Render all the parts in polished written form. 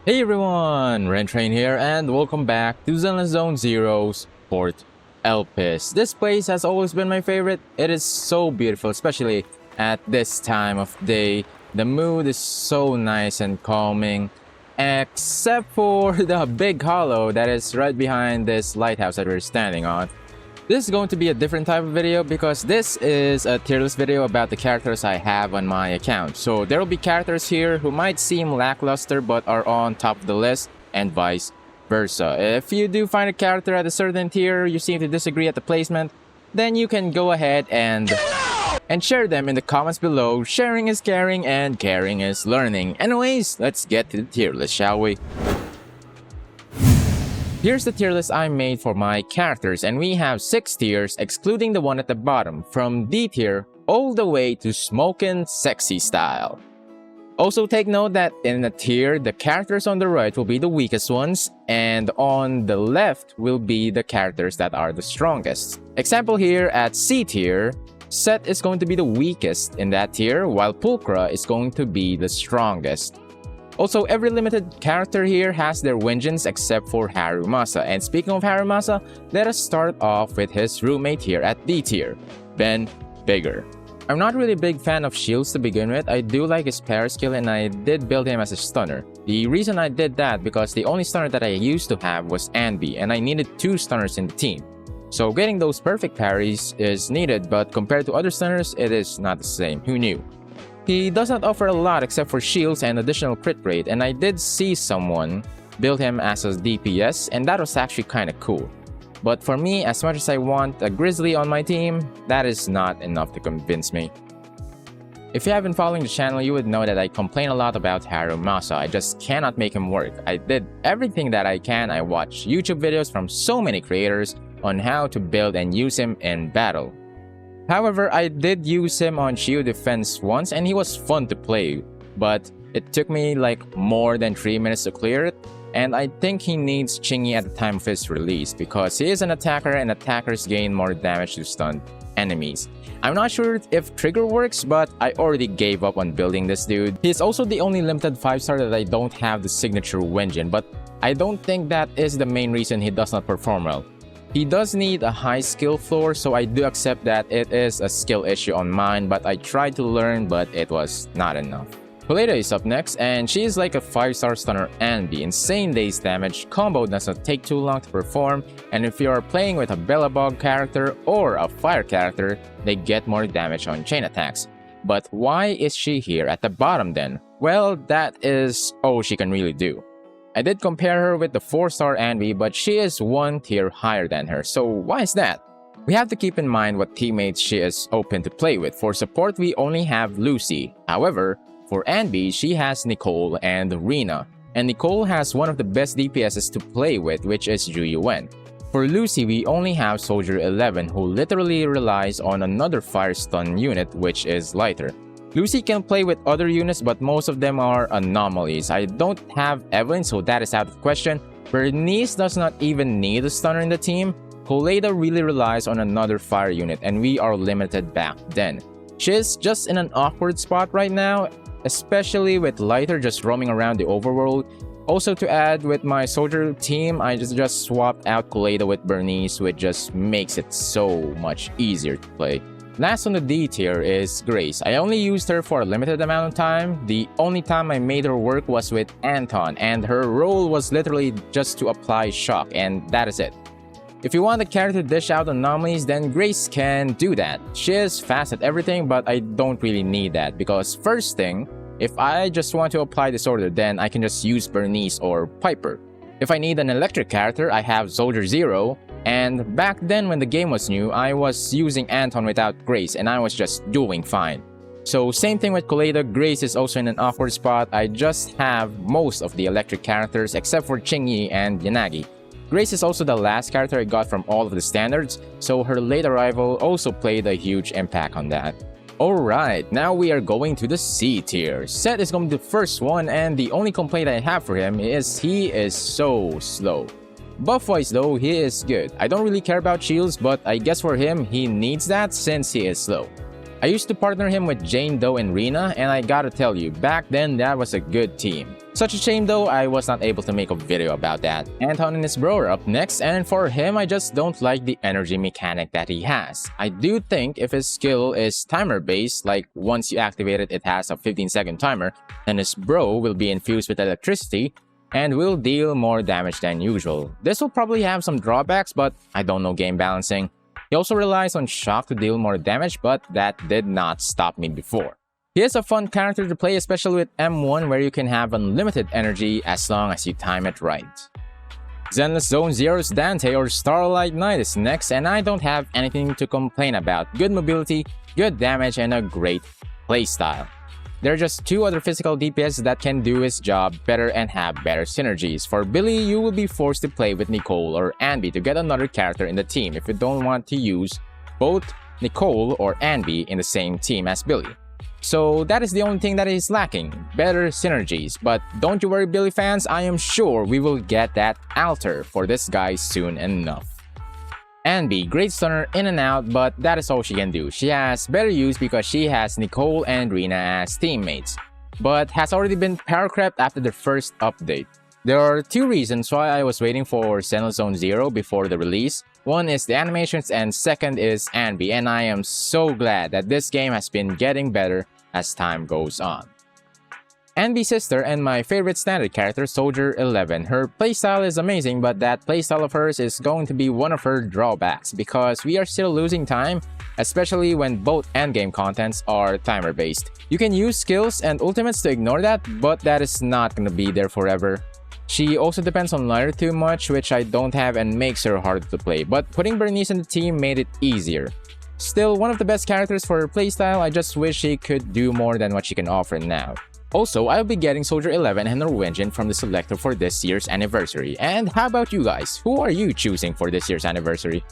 Hey everyone, RenTrain here and welcome back to Zenless Zone Zero's Port Elpis. This place has always been my favorite. It is so beautiful, especially at this time of day. The mood is so nice and calming, except for the big hollow that is right behind this lighthouse that we're standing on. This is going to be a different type of video because this is a tier list video about the characters I have on my account. So there will be characters here who might seem lackluster but are on top of the list and vice versa. If you do find a character at a certain tier you seem to disagree at the placement, then you can go ahead and share them in the comments below. Sharing is caring and caring is learning. Anyways, let's get to the tier list, shall we? Here's the tier list I made for my characters, and we have 6 tiers excluding the one at the bottom, from D tier all the way to smokin' sexy style. Also take note that in a tier, the characters on the right will be the weakest ones, and on the left will be the characters that are the strongest. Example here at C tier, Set is going to be the weakest in that tier, while Pulchra is going to be the strongest. Also, every limited character here has their vengeance except for Harumasa. And speaking of Harumasa, let us start off with his roommate here at D tier, Ben Bigger. I'm not really a big fan of shields to begin with. I do like his parry skill and I did build him as a stunner. The reason I did that because the only stunner that I used to have was Anby and I needed 2 stunners in the team. So getting those perfect parries is needed, but compared to other stunners, it is not the same. Who knew? He does not offer a lot except for shields and additional crit rate, and I did see someone build him as a DPS, and that was actually kinda cool. But for me, as much as I want a Grizzly on my team, that is not enough to convince me. If you have been following the channel, you would know that I complain a lot about Harumasa. I just cannot make him work. I did everything that I can. I watched YouTube videos from so many creators on how to build and use him in battle. However, I did use him on shield defense once and he was fun to play, but it took me like more than 3 minutes to clear it, and I think he needs Chingy at the time of his release because he is an attacker and attackers gain more damage to stun enemies. I'm not sure if trigger works, but I already gave up on building this dude. He is also the only limited 5-star that I don't have the signature Wenjin, but I don't think that is the main reason he does not perform well. He does need a high skill floor, so I do accept that it is a skill issue on mine, but I tried to learn, but it was not enough. Poleda is up next, and she is like a 5-star stunner and the insane daze damage combo does not take too long to perform, and if you are playing with a Bellabog character or a fire character, they get more damage on chain attacks. But why is she here at the bottom then? Well, that is all she can really do. I did compare her with the 4-star Anby, but she is 1 tier higher than her, so why is that? We have to keep in mind what teammates she is open to play with. For support, we only have Lucy. However, for Anby, she has Nicole and Rina, and Nicole has one of the best DPSs to play with, which is Yuen. For Lucy, we only have Soldier 11, who literally relies on another fire stun unit, which is Lighter. Lucy can play with other units, but most of them are anomalies. I don't have Evelyn, so that is out of question. Bernice does not even need a stunner in the team. Poleda really relies on another fire unit, and we are limited back then. She is just in an awkward spot right now, especially with Lighter just roaming around the overworld. Also to add, with my soldier team, I just swapped out Poleda with Bernice, which just makes it so much easier to play. Last on the D tier is Grace. I only used her for a limited amount of time. The only time I made her work was with Anton, and her role was literally just to apply shock, and that is it. If you want a character to dish out anomalies, then Grace can do that. She is fast at everything, but I don't really need that because first thing, if I just want to apply disorder, then I can just use Bernice or Piper. If I need an electric character, I have Soldier Zero. And back then when the game was new, I was using Anton without Grace and I was just doing fine. So same thing with Poleda, Grace is also in an awkward spot. I just have most of the electric characters except for Chingy and Yanagi. Grace is also the last character I got from all of the standards, so her late arrival also played a huge impact on that. Alright, now we are going to the C tier. Set is going to be the first one, and the only complaint I have for him is he is so slow. Buff-wise though, he is good. I don't really care about shields, but I guess for him, he needs that since he is slow. I used to partner him with Jane Doe and Rena, and I gotta tell you, back then that was a good team. Such a shame though, I was not able to make a video about that. Anton and his bro are up next, and for him I just don't like the energy mechanic that he has. I do think if his skill is timer based, like once you activate it, it has a 15-second timer, then his bro will be infused with electricity and will deal more damage than usual. This will probably have some drawbacks, but I don't know game balancing. He also relies on shock to deal more damage, but that did not stop me before. He is a fun character to play, especially with M1 where you can have unlimited energy as long as you time it right. Zenless Zone Zero's Dante or Starlight Knight is next, and I don't have anything to complain about. Good mobility, good damage, and a great playstyle. There are just two other physical DPS that can do his job better and have better synergies. For Billy, you will be forced to play with Nicole or Anby to get another character in the team if you don't want to use both Nicole or Anby in the same team as Billy. So that is the only thing that is lacking, better synergies. But don't you worry Billy fans, I am sure we will get that altar for this guy soon enough. Anby, great stunner in and out, but that is all she can do. She has better use because she has Nicole and Rena as teammates, but has already been power crept after the first update. There are two reasons why I was waiting for Zenless Zone Zero before the release. One is the animations and second is Anby, and I am so glad that this game has been getting better as time goes on. Anby's sister and my favorite standard character, Soldier 11. Her playstyle is amazing, but that playstyle of hers is going to be one of her drawbacks because we are still losing time, especially when both endgame contents are timer based. You can use skills and ultimates to ignore that, but that is not going to be there forever. She also depends on ladder too much, which I don't have and makes her hard to play, but putting Bernice in the team made it easier. Still, one of the best characters for her playstyle, I just wish she could do more than what she can offer now. Also, I'll be getting Soldier 11 and Norwegian from the selector for this year's anniversary. And how about you guys? Who are you choosing for this year's anniversary?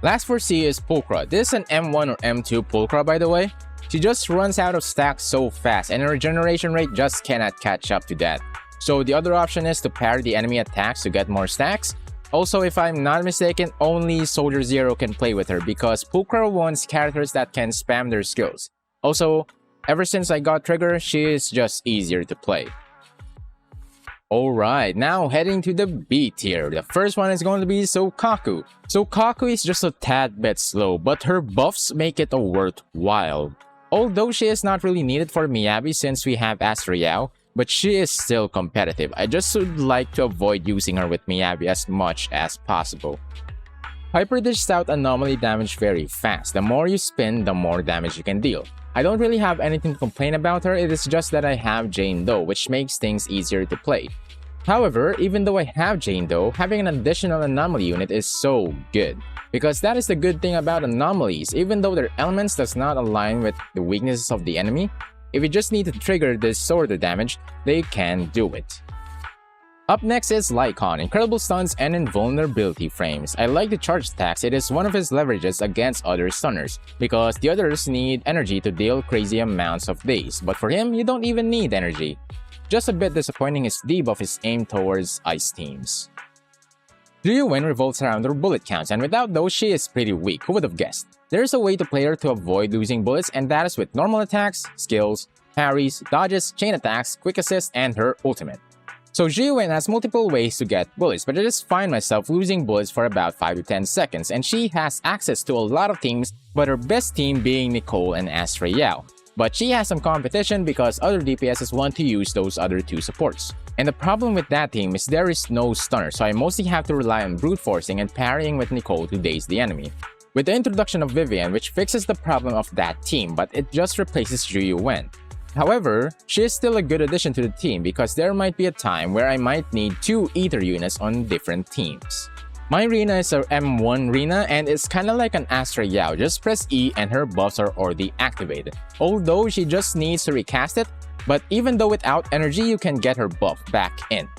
Last for C is Pulchra. This is an M1 or M2 Pulchra by the way. She just runs out of stacks so fast and her regeneration rate just cannot catch up to that. So the other option is to parry the enemy attacks to get more stacks. Also, if I'm not mistaken, only Soldier Zero can play with her because Pulchra wants characters that can spam their skills. Also, ever since I got Trigger, she is just easier to play. Alright, now heading to the B tier. The first one is going to be Sokaku. Sokaku is just a tad bit slow, but her buffs make it worthwhile. Although she is not really needed for Miyabi since we have Astra Yao, but she is still competitive. I just would like to avoid using her with Miyabi as much as possible. Hyper dishes out anomaly damage very fast. The more you spin, the more damage you can deal. I don't really have anything to complain about her, it is just that I have Jane Doe, which makes things easier to play. However, even though I have Jane Doe, having an additional anomaly unit is so good. Because that is the good thing about anomalies, even though their elements does not align with the weaknesses of the enemy, if you just need to trigger this sort of damage, they can do it. Up next is Lycon, incredible stuns and invulnerability frames. I like the charge attacks, it is one of his leverages against other stunners, because the others need energy to deal crazy amounts of days, but for him, you don't even need energy. Just a bit disappointing is debuff is aimed towards ice teams. Ryuwen revolves around her bullet counts, and without those, she is pretty weak, who would have guessed? There is a way to play her to avoid losing bullets, and that is with normal attacks, skills, parries, dodges, chain attacks, quick assist, and her ultimate. So Ryuwen has multiple ways to get bullets, but I just find myself losing bullets for about 5 to 10 seconds, and she has access to a lot of teams, but her best team being Nicole and Astra Yao. But she has some competition because other DPSs want to use those other two supports. And the problem with that team is there is no stunner, so I mostly have to rely on brute forcing and parrying with Nicole to daze the enemy. With the introduction of Vivian, which fixes the problem of that team, but it just replaces Ryuwen. However, she is still a good addition to the team because there might be a time where I might need 2 Ether units on different teams. My Rena is a M1 Rena and it's kinda like an Astra Yao, just press E and her buffs are already activated. Although she just needs to recast it, but even though without energy you can get her buff back in.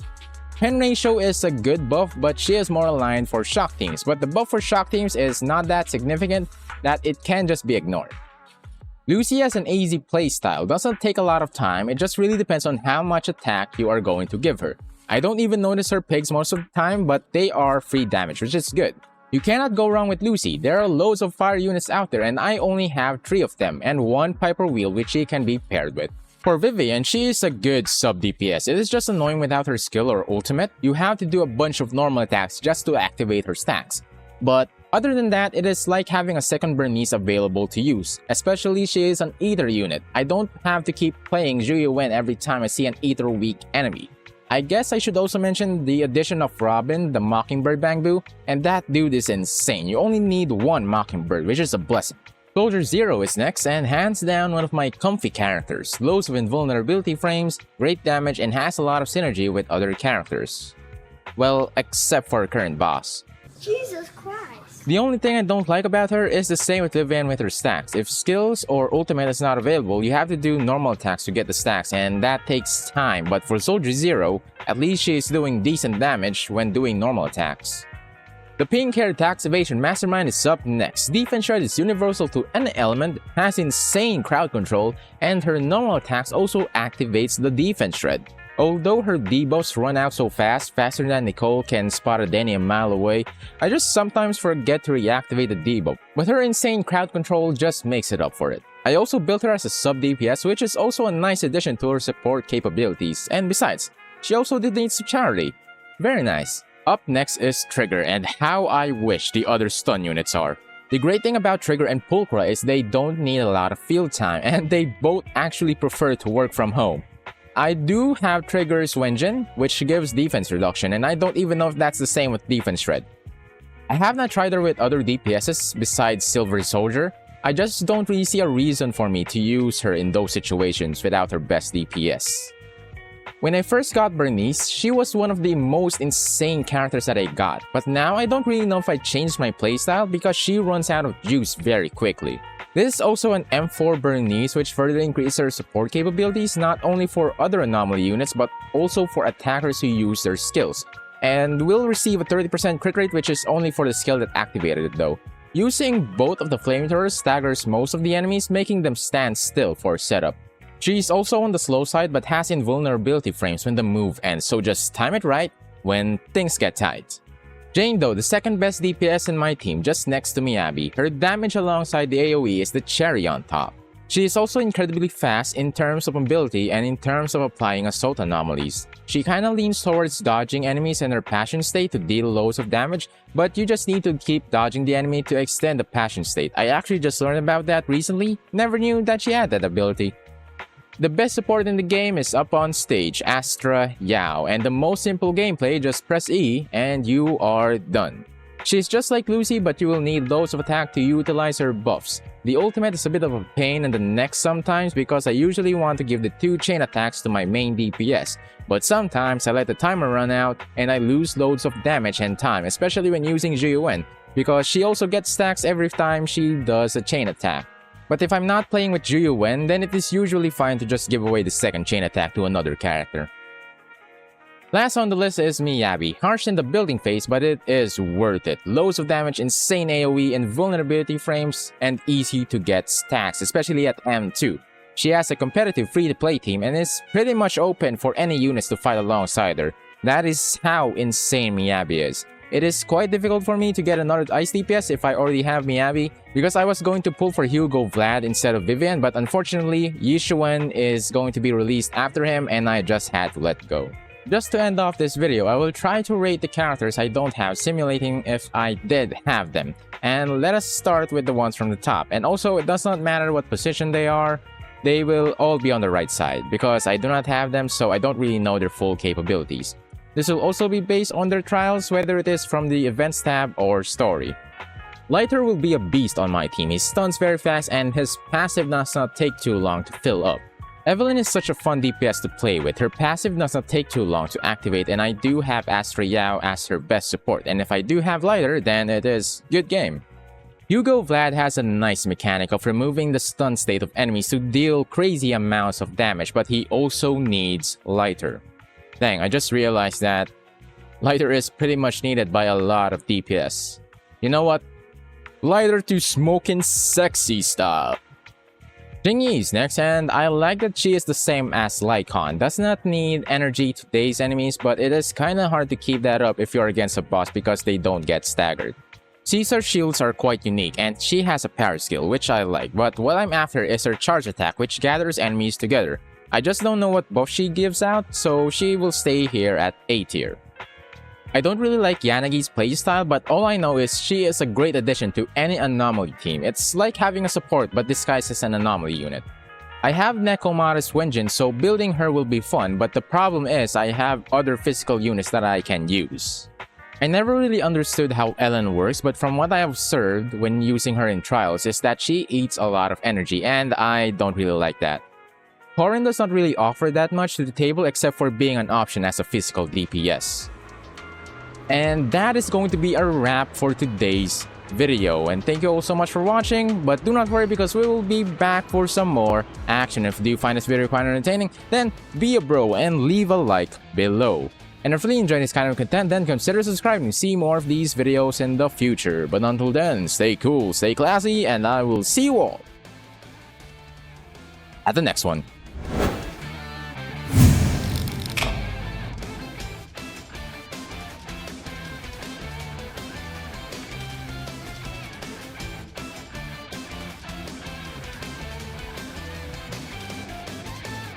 Pen ratio is a good buff, but she is more aligned for shock teams, but the buff for shock teams is not that significant that it can just be ignored. Lucy has an easy playstyle, doesn't take a lot of time, it just really depends on how much attack you are going to give her. I don't even notice her pigs most of the time, but they are free damage, which is good. You cannot go wrong with Lucy. There are loads of fire units out there and I only have 3 of them and 1 Piper wheel which she can be paired with. For Vivian, she is a good sub DPS. It is just annoying without her skill or ultimate. You have to do a bunch of normal attacks just to activate her stacks. But other than that, it is like having a second Bernice available to use. Especially she is an Ether unit. I don't have to keep playing Zhuyu Wen every time I see an Ether weak enemy. I guess I should also mention the addition of Robin, the Mockingbird Bangbu, and that dude is insane. You only need 1 Mockingbird, which is a blessing. Soldier Zero is next and hands down one of my comfy characters. Loads of invulnerability frames, great damage, and has a lot of synergy with other characters. Well, except for her current boss. Jesus Christ. The only thing I don't like about her is the same with Vivian with her stacks. If skills or ultimate is not available, you have to do normal attacks to get the stacks and that takes time. But for Soldier Zero, at least she is doing decent damage when doing normal attacks. The pink-haired tax evasion mastermind is up next. Defense shred is universal to any element, has insane crowd control, and her normal attacks also activates the defense shred. Although her debuffs run out so fast, faster than Nicole can spot a Denny a mile away, I just sometimes forget to reactivate the debuff, but her insane crowd control just makes it up for it. I also built her as a sub DPS, which is also a nice addition to her support capabilities, and besides, she also donates to charity. Very nice. Up next is Trigger, and how I wish the other stun units are. The great thing about Trigger and Pulchra is they don't need a lot of field time, and they both actually prefer to work from home. I do have Trigger's Wenjin, which gives defense reduction, and I don't even know if that's the same with defense shred. I have not tried her with other DPSs besides Silver Soldier. I just don't really see a reason for me to use her in those situations without her best DPS. When I first got Bernice, she was one of the most insane characters that I got, but now I don't really know if I changed my playstyle because she runs out of juice very quickly. This is also an M4 Bernice which further increases her support capabilities not only for other anomaly units but also for attackers who use their skills, and will receive a 30% crit rate which is only for the skill that activated it though. Using both of the flamethrowers staggers most of the enemies, making them stand still for setup. She's also on the slow side but has invulnerability frames when the move ends, so just time it right when things get tight. Jane though, the second best DPS in my team, just next to Miyabi. Her damage alongside the AoE is the cherry on top. She is also incredibly fast in terms of mobility and in terms of applying assault anomalies. She kinda leans towards dodging enemies in her passion state to deal loads of damage, but you just need to keep dodging the enemy to extend the passion state. I actually just learned about that recently, never knew that she had that ability. The best support in the game is up on stage, Astra Yao, and the most simple gameplay, just press E and you are done. She's just like Lucy, but you will need loads of attack to utilize her buffs. The ultimate is a bit of a pain in the neck sometimes because I usually want to give the 2 chain attacks to my main DPS, but sometimes I let the timer run out and I lose loads of damage and time, especially when using Zhuyu Wen, because she also gets stacks every time she does a chain attack. But if I'm not playing with Zhuyu Wen, then it is usually fine to just give away the second chain attack to another character. Last on the list is Miyabi. Harsh in the building phase, but it is worth it. Loads of damage, insane AoE, and vulnerability frames, and easy to get stacks, especially at M2. She has a competitive free-to-play team and is pretty much open for any units to fight alongside her. That is how insane Miyabi is. It is quite difficult for me to get another Ice DPS if I already have Miyabi, because I was going to pull for Hugo Vlad instead of Vivian, but unfortunately, Yishuan is going to be released after him and I just had to let go. Just to end off this video, I will try to rate the characters I don't have, simulating if I did have them. And let us start with the ones from the top. And also, it does not matter what position they are, they will all be on the right side, because I do not have them, so I don't really know their full capabilities. This will also be based on their trials, whether it is from the Events tab or Story. Lighter will be a beast on my team. He stuns very fast and his passive does not take too long to fill up. Evelyn is such a fun DPS to play with. Her passive does not take too long to activate, and I do have Astra Yao as her best support, and if I do have Lighter, then it is good game. Hugo Vlad has a nice mechanic of removing the stun state of enemies to deal crazy amounts of damage, but he also needs Lighter. Dang, I just realized that Lighter is pretty much needed by a lot of DPS. You know what? Lighter to smoking sexy style. Jingyi is next, and I like that she is the same as Lycon. Does not need energy to daze enemies, but it is kinda hard to keep that up if you're against a boss because they don't get staggered. Caesar's shields are quite unique, and she has a parry skill, which I like, but what I'm after is her charge attack, which gathers enemies together. I just don't know what buff she gives out, so she will stay here at A tier. I don't really like Yanagi's playstyle, but all I know is she is a great addition to any anomaly team. It's like having a support but disguised as an anomaly unit. I have Nekomata's Wenjin, so building her will be fun, but the problem is I have other physical units that I can use. I never really understood how Ellen works, but from what I have observed when using her in trials is that she eats a lot of energy, and I don't really like that. Thorin does not really offer that much to the table except for being an option as a physical DPS. And that is going to be a wrap for today's video, and thank you all so much for watching, but do not worry because we will be back for some more action. If you find this video quite entertaining, then be a bro and leave a like below. And if you really enjoy this kind of content, then consider subscribing to see more of these videos in the future. But until then, stay cool, stay classy, and I will see you all at the next one.